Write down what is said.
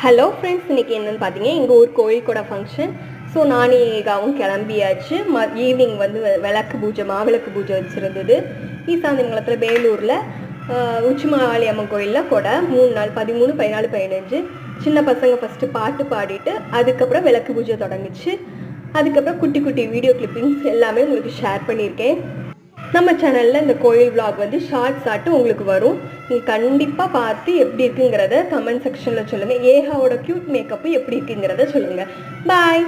Hello friends, இன்றைக்கி என்னென்னு பார்த்தீங்க, எங்கள் ஊர் கோயில்கூட ஃபங்க்ஷன். ஸோ நானும் ஏகாவும் கிளம்பியாச்சு. ஈவினிங் வந்து விளக்கு பூஜை, மாவிளக்கு பூஜை வச்சுருந்தது. ஈசாந்திமங்கலத்தில் வேலூரில் உச்சிமாவாளி அம்மன் கோயிலில் கூட 3 நாள் 13, 14, 15 சின்ன பசங்க ஃபஸ்ட்டு பாட்டு பாடிட்டு அதுக்கப்புறம் விளக்கு பூஜை தொடங்குச்சு. அதுக்கப்புறம் குட்டி குட்டி வீடியோ கிளிப்பிங்ஸ் எல்லாமே உங்களுக்கு ஷேர் பண்ணியிருக்கேன். நம்ம சேனலில் இந்த கோயில் விளாக் வந்து ஷார்ட்ஸ் ஆட்டு உங்களுக்கு வரும். நீங்கள் கண்டிப்பாக பார்த்து எப்படி இருக்குங்கிறத கமெண்ட் செக்ஷனில் சொல்லுங்கள். ஏகாவோட க்யூட் மேக்கப்பு எப்படி இருக்குங்கிறத சொல்லுங்கள். பாய்.